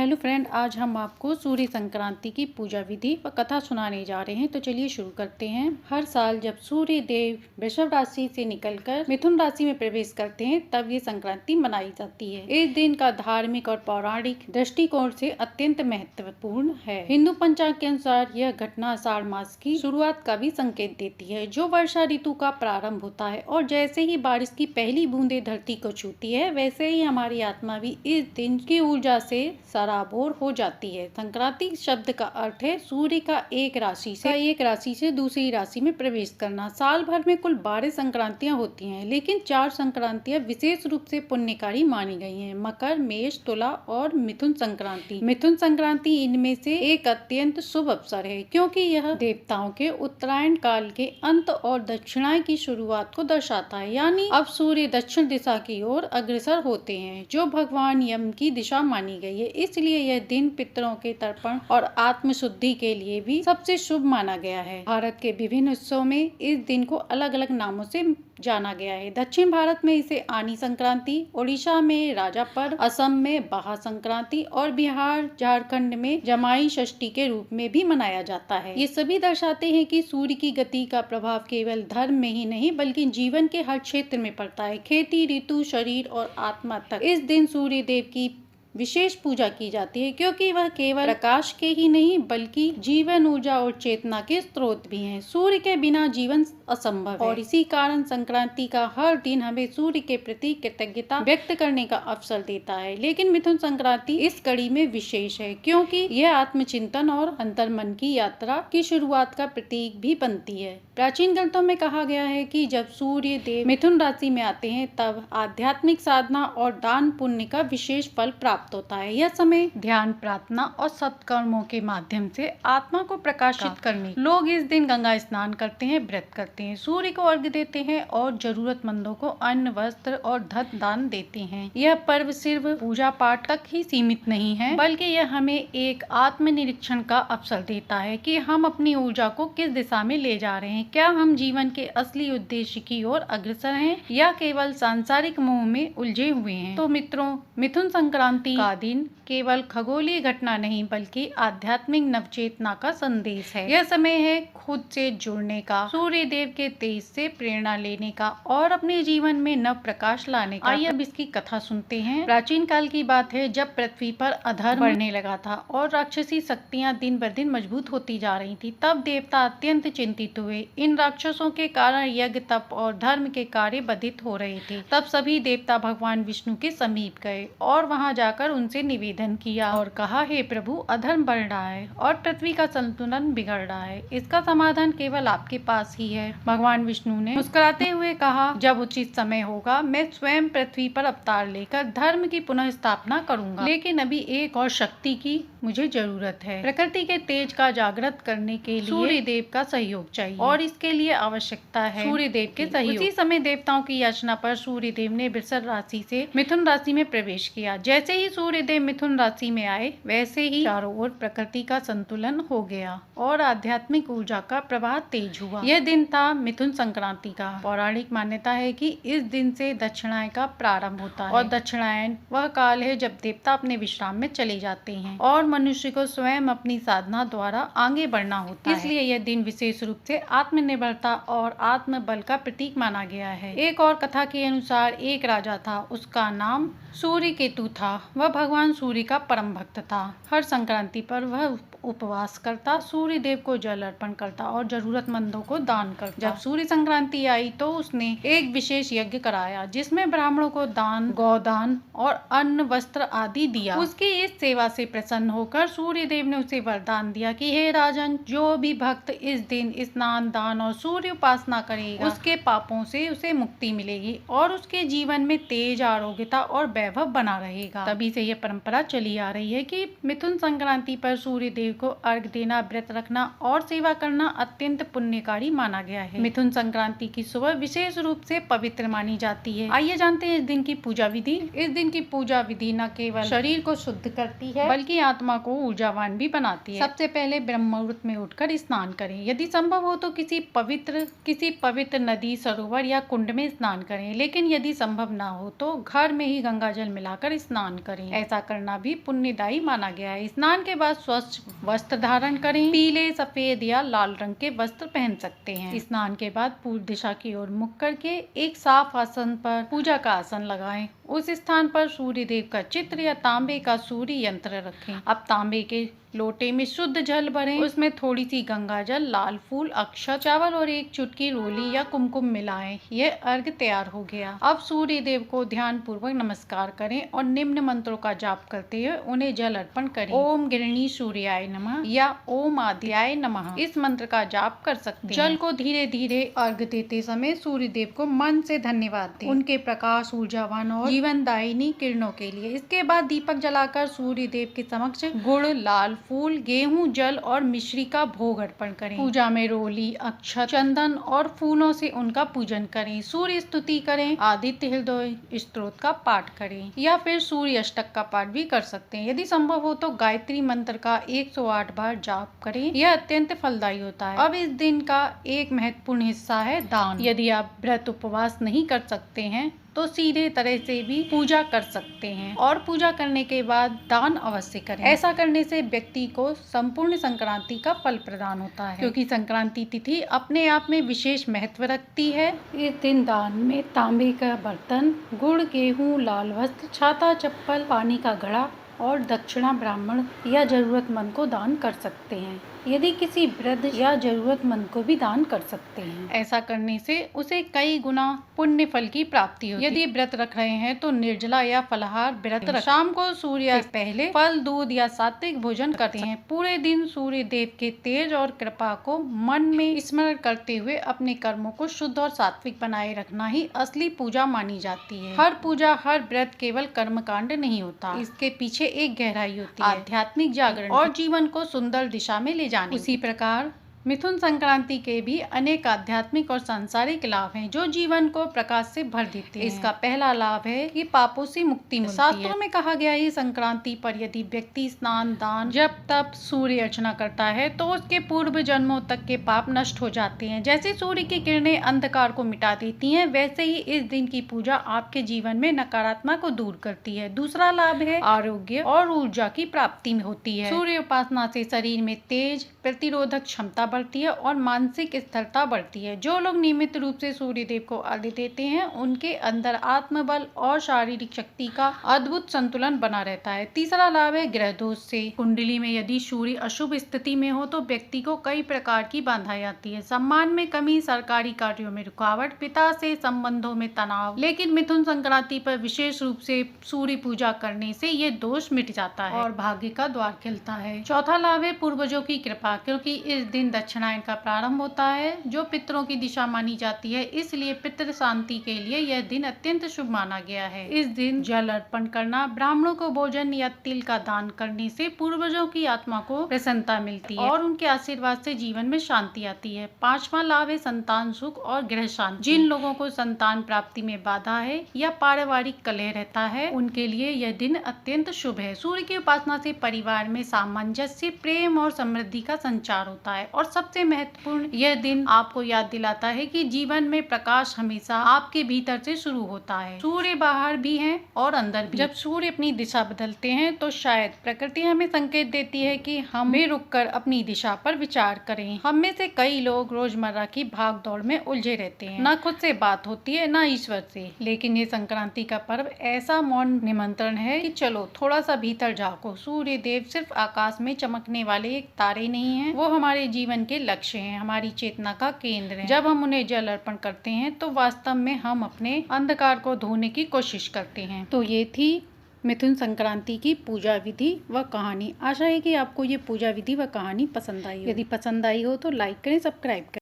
Hello friend, आज हम आपको सूर्य संक्रांति की पूजा विधि व कथा सुनाने जा रहे हैं। तो चलिए शुरू करते हैं। हर साल जब सूर्य देव वृषभ राशि से निकलकर मिथुन राशि में प्रवेश करते हैं तब ये संक्रांति मनाई जाती है। इस दिन का धार्मिक और पौराणिक दृष्टिकोण से अत्यंत महत्वपूर्ण है। हिंदू पंचांग के अनुसार यह घटना आषाढ़ मास की शुरुआत का भी संकेत देती है, जो वर्षा ऋतु का प्रारंभ होता है। और जैसे ही बारिश की पहली बूंदे धरती को छूती है, वैसे ही हमारी आत्मा भी इस दिन की ऊर्जा से सराबोर हो जाती है। संक्रांति शब्द का अर्थ है सूर्य का एक राशि से दूसरी राशि में प्रवेश करना। साल भर में कुल 12 संक्रांतियां होती हैं, लेकिन 4 संक्रांतियां विशेष रूप से पुण्यकारी मानी गई हैं: मकर, मेष, तुला और मिथुन संक्रांति। मिथुन संक्रांति इनमें से एक अत्यंत शुभ अवसर है, क्योंकि यह देवताओं के उत्तरायण काल के अंत और दक्षिणायन की शुरुआत को दर्शाता है। यानी अब सूर्य दक्षिण दिशा की ओर अग्रसर होते हैं, जो भगवान यम की दिशा मानी गई है। इसलिए यह दिन पितरों के तर्पण और आत्म शुद्धि के लिए भी सबसे शुभ माना गया है। भारत के विभिन्न उत्सवों में इस दिन को अलग अलग नामों से जाना गया है। दक्षिण भारत में इसे आनी संक्रांति, उड़ीसा में राजा पर्व, असम में बाहा संक्रांति और बिहार झारखंड में जमाई षष्ठी के रूप में भी मनाया जाता है। ये सभी दर्शाते हैं कि सूर्य की गति का प्रभाव केवल धर्म में ही नहीं बल्कि जीवन के हर क्षेत्र में पड़ता है, खेती, ऋतु, शरीर और आत्मा तक। इस दिन सूर्य देव की विशेष पूजा की जाती है, क्योंकि वह केवल प्रकाश के ही नहीं बल्कि जीवन, ऊर्जा और चेतना के स्रोत भी हैं। सूर्य के बिना जीवन असंभव है और इसी कारण संक्रांति का हर दिन हमें सूर्य के प्रति कृतज्ञता व्यक्त करने का अवसर देता है। लेकिन मिथुन संक्रांति इस कड़ी में विशेष है, क्योंकि यह आत्मचिंतन और अंतर्मन की यात्रा की शुरुआत का प्रतीक भी बनती है। प्राचीन ग्रंथों में कहा गया है कि जब सूर्य देव मिथुन राशि में आते हैं तब आध्यात्मिक साधना और दान पुण्य का विशेष फल प्राप्त होता है। यह समय ध्यान, प्रार्थना और सत्कर्मों के माध्यम से आत्मा को प्रकाशित करने लोग इस दिन गंगा स्नान करते हैं, व्रत करते हैं, सूर्य को अर्घ्य देते हैं और जरूरतमंदों को अन्न, वस्त्र और धन दान देते हैं। यह पर्व सिर्फ पूजा पाठ तक ही सीमित नहीं है, बल्कि यह हमें एक आत्मनिरीक्षण का अवसर देता है कि हम अपनी ऊर्जा को किस दिशा में ले जा रहे हैं। क्या हम जीवन के असली उद्देश्य की ओर अग्रसर हैं या केवल सांसारिक मोह में उलझे हुए हैं? तो मित्रों, मिथुन संक्रांति का दिन केवल खगोलीय घटना नहीं बल्कि आध्यात्मिक नवचेतना का संदेश है। यह समय है खुद से जुड़ने का, सूर्य देव के तेज से प्रेरणा लेने का और अपने जीवन में नव प्रकाश लाने का। आइए अब इसकी कथा सुनते हैं। प्राचीन काल की बात है, जब पृथ्वी पर अधर्म बढ़ने लगा था और राक्षसी शक्तियां दिन बर दिन मजबूत होती जा रही थी, तब देवता अत्यंत चिंतित हुए। इन राक्षसों के कारण यज्ञ, तप और धर्म के कार्य बाधित हो रहे थे। तब सभी देवता भगवान विष्णु के समीप गए और वहां जाकर उनसे निवेदन किया और कहा, हे प्रभु, अधर्म बढ़ रहा है और पृथ्वी का संतुलन बिगड़ रहा है। इसका समाधान केवल आपके पास ही है। भगवान विष्णु ने मुस्कुराते हुए कहा, जब उचित समय होगा मैं स्वयं पृथ्वी पर अवतार लेकर धर्म की पुनः स्थापना करूंगा। लेकिन अभी एक और शक्ति की मुझे जरूरत है। प्रकृति के तेज का जागृत करने के लिए सूर्य देव का सहयोग चाहिए और इसके लिए आवश्यकता है सूर्य देव के सहयोग। उसी समय देवताओं की याचना पर सूर्य देव ने वृषभ राशि से मिथुन राशि में प्रवेश किया। जैसे ही सूर्य देव मिथुन राशि में आए, वैसे ही चारों ओर प्रकृति का संतुलन हो गया और आध्यात्मिक ऊर्जा का प्रवाह तेज हुआ। यह दिन था मिथुन संक्रांति का। पौराणिक मान्यता है कि इस दिन से दक्षिणायन का प्रारंभ होता है और दक्षिणायन वह काल है जब देवता अपने विश्राम में चले जाते हैं और मनुष्य को स्वयं अपनी साधना द्वारा आगे बढ़ना होता है। इसलिए यह दिन विशेष रूप से आत्मनिर्भरता और आत्मबल का प्रतीक माना गया है। एक और कथा के अनुसार एक राजा था, उसका नाम सूर्य केतु था। वह भगवान सूर्य का परम भक्त था। हर संक्रांति पर वह उपवास करता, सूर्य देव को जल अर्पण करता और जरूरतमंदों को दान करता। जब सूर्य संक्रांति आई तो उसने एक विशेष यज्ञ कराया, जिसमें ब्राह्मणों को दान, गौदान और अन्न, वस्त्र आदि दिया। उसकी इस सेवा से प्रसन्न होकर सूर्य देव ने उसे वरदान दिया कि हे राजन, जो भी भक्त इस दिन स्नान, दान और सूर्य उपासना करेगा, उसके पापों से उसे मुक्ति मिलेगी और उसके जीवन में तेज, आरोग्यता और वैभव बना रहेगा। तभी से यह परंपरा चली आ रही है कि मिथुन संक्रांति पर सूर्य देव को अर्घ देना, व्रत रखना और सेवा करना अत्यंत पुण्यकारी माना गया है। मिथुन संक्रांति की सुबह विशेष रूप से पवित्र मानी जाती है। आइए जानते हैं इस दिन की पूजा विधि। इस दिन की पूजा विधि न केवल शरीर को शुद्ध करती है बल्कि आत्मा को ऊर्जावान भी बनाती है। सबसे पहले ब्रह्म मुहूर्त में उठकर स्नान करें। यदि संभव हो तो किसी पवित्र नदी, सरोवर या कुंड में स्नान करें। लेकिन यदि संभव ना हो तो घर में ही गंगा जल मिलाकर स्नान करें। करें। ऐसा करना भी पुण्यदायी माना गया है। स्नान के बाद स्वच्छ वस्त्र धारण करें। पीले, सफेद या लाल रंग के वस्त्र पहन सकते हैं। स्नान के बाद पूर्व दिशा की ओर मुख करके एक साफ आसन पर पूजा का आसन लगाएं। उस स्थान पर सूर्य देव का चित्र या तांबे का सूर्य यंत्र रखें। अब तांबे के लोटे में शुद्ध जल भरें। उसमें थोड़ी सी गंगा जल, लाल फूल, अक्षत, चावल और एक चुटकी रोली या कुमकुम मिलाएं। यह अर्घ तैयार हो गया। अब सूर्य देव को ध्यान पूर्वक नमस्कार करें और निम्न मंत्रों का जाप करते हुए उन्हें जल अर्पण करें। ओम गृहिणी सूर्याय नमः या ओम आदित्याय नमः इस मंत्र का जाप कर सकते हैं। जल को धीरे धीरे अर्घ देते समय सूर्य देव को मन से धन्यवाद दें उनके प्रकाश, ऊर्जावान और जीवनदायिनी किरणों के लिए। इसके बाद दीपक जलाकर सूर्य देव के समक्ष गुड़, लाल फूल, गेहूं, जल और मिश्री का भोग अर्पण करें। पूजा में रोली, अक्षत, चंदन और फूलों से उनका पूजन करें। सूर्य स्तुति करें, आदित्य हृदय स्तोत्र का पाठ करें या फिर सूर्य अष्टक का पाठ भी कर सकते हैं। यदि संभव हो तो गायत्री मंत्र का 108 बार जाप करें। यह अत्यंत फलदायी होता है। अब इस दिन का एक महत्वपूर्ण हिस्सा है दान। यदि आप व्रत उपवास नहीं कर सकते हैं तो सीधे तरह से भी पूजा कर सकते हैं और पूजा करने के बाद दान अवश्य करें। ऐसा करने से व्यक्ति को संपूर्ण संक्रांति का फल प्रदान होता है, क्योंकि संक्रांति तिथि अपने आप में विशेष महत्व रखती है। इस दिन दान में तांबे का बर्तन, गुड़, गेहूं, लाल वस्त्र, छाता, चप्पल, पानी का घड़ा और दक्षिणा ब्राह्मण या जरूरतमंद को दान कर सकते हैं। यदि किसी वृद्ध या जरूरतमंद को भी दान कर सकते हैं। ऐसा करने से उसे कई गुना पुण्य फल की प्राप्ति होती है। यदि व्रत रख रहे हैं तो निर्जला या फलाहार व्रत रखें। शाम को सूर्य से पहले फल, दूध या सात्विक भोजन करते हैं। पूरे दिन सूर्य देव के तेज और कृपा को मन में स्मरण करते हुए अपने कर्मों को शुद्ध और सात्विक बनाए रखना ही असली पूजा मानी जाती है। हर पूजा, हर व्रत केवल कर्म कांड नहीं होता। इसके पीछे एक गहराई होती है, आध्यात्मिक जागरण और जीवन को सुंदर दिशा में ले जाने। उसी प्रकार मिथुन संक्रांति के भी अनेक आध्यात्मिक और सांसारिक लाभ हैं जो जीवन को प्रकाश से भर देते हैं। इसका पहला लाभ है कि पापों से मुक्ति मिलती है। शास्त्रों में कहा गया है संक्रांति पर यदि व्यक्ति स्नान, दान, जप, तप, सूर्य अर्चना करता है तो उसके पूर्व जन्मों तक के पाप नष्ट हो जाते हैं। जैसे सूर्य की किरणें अंधकार को मिटा देती हैं, वैसे ही इस दिन की पूजा आपके जीवन में नकारात्मक को दूर करती है। दूसरा लाभ है आरोग्य और ऊर्जा की प्राप्ति में होती है। सूर्य उपासना से शरीर में तेज, प्रतिरोधक क्षमता बढ़ती है और मानसिक स्थिरता बढ़ती है। जो लोग नियमित रूप से सूर्य देव को अर्घ्य देते हैं उनके अंदर आत्मबल और शारीरिक शक्ति का अद्भुत संतुलन बना रहता है। तीसरा लाभ है ग्रह दोष से। कुंडली में यदि सूर्य अशुभ स्थिति में हो तो व्यक्ति को कई प्रकार की बाधाएं आती है। सम्मान में कमी, सरकारी कार्यों में रुकावट, पिता से संबंधों में तनाव। लेकिन मिथुन संक्रांति पर विशेष रूप से सूर्य पूजा करने से ये दोष मिट जाता है और भाग्य का द्वार खिलता है। चौथा लाभ है पूर्वजों की कृपा, क्योंकि इस दिन दक्षिणायन का प्रारंभ होता है जो पितरों की दिशा मानी जाती है। इसलिए पितृ शांति के लिए यह दिन अत्यंत शुभ माना गया है। इस दिन जल अर्पण करना, ब्राह्मणों को भोजन या तिल का दान करने से पूर्वजों की आत्मा को प्रसन्नता मिलती है और उनके आशीर्वाद से जीवन में शांति आती है। पांचवा लाभ है संतान सुख और गृह शांति। जिन लोगों को संतान प्राप्ति में बाधा है या पारिवारिक कलह रहता है उनके लिए यह दिन अत्यंत शुभ है। सूर्य की उपासना से परिवार में सामंजस्य, प्रेम और समृद्धि का संचार होता है और सबसे महत्वपूर्ण यह दिन आपको याद दिलाता है कि जीवन में प्रकाश हमेशा आपके भीतर से शुरू होता है। सूर्य बाहर भी है और अंदर भी। जब सूर्य अपनी दिशा बदलते हैं तो शायद प्रकृति हमें संकेत देती है कि हमें रुककर अपनी दिशा पर विचार करें। हम में से कई लोग रोजमर्रा की भाग दौड़ में उलझे रहते हैं, न खुद से बात होती है न ईश्वर से। लेकिन ये संक्रांति का पर्व ऐसा मौन निमंत्रण है कि चलो थोड़ा सा भीतर झांको। सूर्य देव सिर्फ आकाश में चमकने वाले एक तारे नहीं है, वो हमारे जीवन के लक्ष्य हैं, हमारी चेतना का केंद्र है। जब हम उन्हें जल अर्पण करते हैं तो वास्तव में हम अपने अंधकार को धोने की कोशिश करते हैं। तो ये थी मिथुन संक्रांति की पूजा विधि व कहानी। आशा है कि आपको ये पूजा विधि व कहानी पसंद आई। यदि पसंद आई हो तो लाइक करें, सब्सक्राइब करें।